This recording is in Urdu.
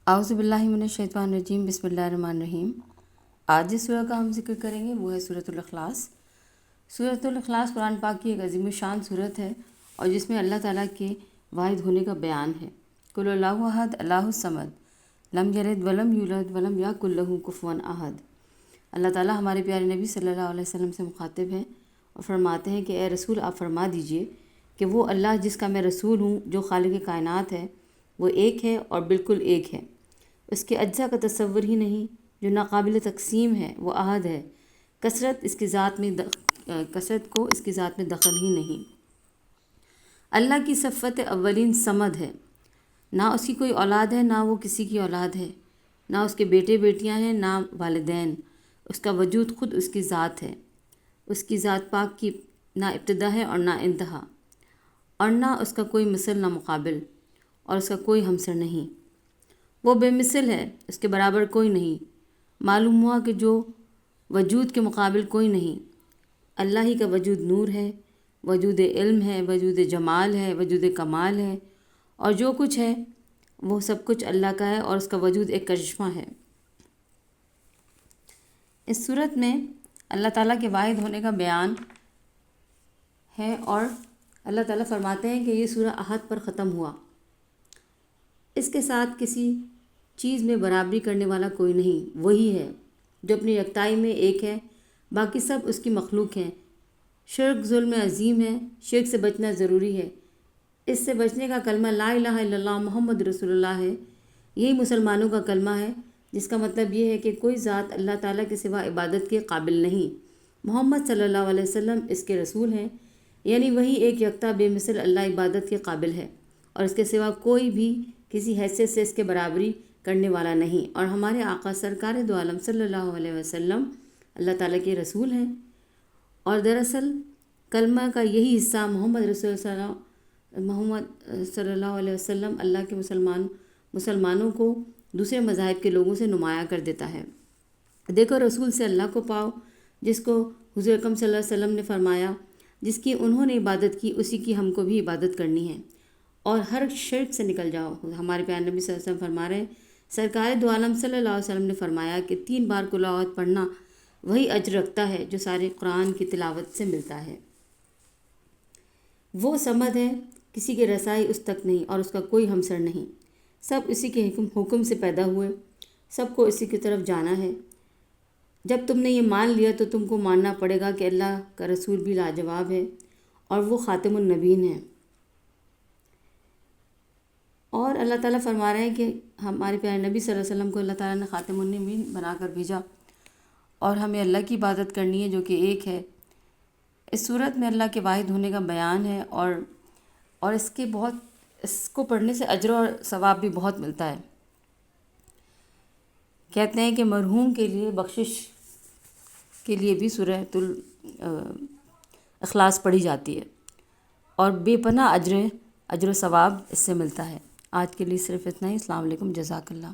اعوذ باللہ من الشیطان الرجیم، بسم اللہ الرحمن الرحیم۔ آج جس سورہ کا ہم ذکر کریں گے وہ ہے سورۃ الاخلاص۔ سورۃ الاخلاص قرآن پاک کی ایک عظیم الشان سورت ہے اور جس میں اللہ تعالیٰ کے واحد ہونے کا بیان ہے۔ قل اللہ احد اللہ الصمد لم یلد ولم یولد ولم یکن لہ کفوا احد۔ اللہ تعالیٰ ہمارے پیارے نبی صلی اللہ علیہ وسلم سے مخاطب ہیں اور فرماتے ہیں کہ اے رسول آپ فرما دیجئے کہ وہ اللہ جس کا میں رسول ہوں، جو خالق کائنات ہے، وہ ایک ہے اور بالکل ایک ہے، اس کے اجزاء کا تصور ہی نہیں، جو ناقابل تقسیم ہے، وہ احد ہے، کثرت کو اس کی ذات میں دخل ہی نہیں۔ اللہ کی صفت اولین صمد ہے، نہ اس کی کوئی اولاد ہے نہ وہ کسی کی اولاد ہے، نہ اس کے بیٹے بیٹیاں ہیں نہ والدین، اس کا وجود خود اس کی ذات ہے، اس کی ذات پاک کی نہ ابتدا ہے اور نہ انتہا، اور نہ اس کا کوئی مثل نہ مقابل، اور اس کا کوئی ہمسر نہیں۔ وہ بے مثل ہے، اس کے برابر کوئی نہیں، معلوم ہوا کہ جو وجود کے مقابل کوئی نہیں۔ اللہ ہی کا وجود نور ہے، وجود علم ہے، وجود جمال ہے، وجود کمال ہے، اور جو کچھ ہے وہ سب کچھ اللہ کا ہے اور اس کا وجود ایک کرشمہ ہے۔ اس صورت میں اللہ تعالیٰ کے واحد ہونے کا بیان ہے اور اللہ تعالیٰ فرماتے ہیں کہ یہ سورہ احد پر ختم ہوا، اس کے ساتھ کسی چیز میں برابری کرنے والا کوئی نہیں، وہی ہے جو اپنی یکتائی میں ایک ہے، باقی سب اس کی مخلوق ہیں۔ شرک ظلم عظیم ہے، شرک سے بچنا ضروری ہے۔ اس سے بچنے کا کلمہ لا الہ الا اللہ محمد رسول اللہ ہے، یہی مسلمانوں کا کلمہ ہے، جس کا مطلب یہ ہے کہ کوئی ذات اللہ تعالیٰ کے سوا عبادت کے قابل نہیں، محمد صلی اللہ علیہ وسلم اس کے رسول ہیں، یعنی وہی ایک یکتا بے مثل اللہ عبادت کے قابل ہے اور اس کے سوا کوئی بھی کسی حیثیت سے اس کے برابری کرنے والا نہیں، اور ہمارے آقا سرکار دو عالم صلی اللہ علیہ وسلم اللہ تعالیٰ کے رسول ہیں۔ اور دراصل کلمہ کا یہی حصہ محمد صلی اللہ علیہ وسلم اللہ کے مسلمانوں کو دوسرے مذاہب کے لوگوں سے نمایاں کر دیتا ہے۔ دیکھو رسول سے اللہ کو پاؤ، جس کو حضور اکرم صلی اللہ علیہ وسلم نے فرمایا جس کی انہوں نے عبادت کی اسی کی ہم کو بھی عبادت کرنی ہے، اور ہر شرک سے نکل جاؤ۔ ہمارے پیارے نبی صلی اللہ علیہ وسلم فرما رہے ہیں، سرکار دو عالم صلی اللہ علیہ وسلم نے فرمایا کہ 3 بار قل اعوذ پڑھنا وہی اجر رکھتا ہے جو سارے قرآن کی تلاوت سے ملتا ہے۔ وہ صمد ہے، کسی کی رسائی اس تک نہیں اور اس کا کوئی ہمسر نہیں، سب اسی کے حکم سے پیدا ہوئے، سب کو اسی کی طرف جانا ہے۔ جب تم نے یہ مان لیا تو تم کو ماننا پڑے گا کہ اللہ کا رسول بھی لاجواب ہے اور وہ خاتم النبیین ہے۔ اور اللہ تعالیٰ فرما رہے ہیں کہ ہمارے پیارے نبی صلی اللہ علیہ وسلم کو اللہ تعالیٰ نے خاتم النبیین بنا کر بھیجا اور ہمیں اللہ کی عبادت کرنی ہے جو کہ ایک ہے۔ اس صورت میں اللہ کے واحد ہونے کا بیان ہے اور اس کو پڑھنے سے اجر اور ثواب بھی بہت ملتا ہے۔ کہتے ہیں کہ مرحوم کے لیے بخشش کے لیے بھی سورۃ الاخلاص پڑھی جاتی ہے اور بے پناہ اجر و ثواب اس سے ملتا ہے۔ آج کے لیے صرف اتنا ہی۔ السلام علیکم، جزاک اللہ۔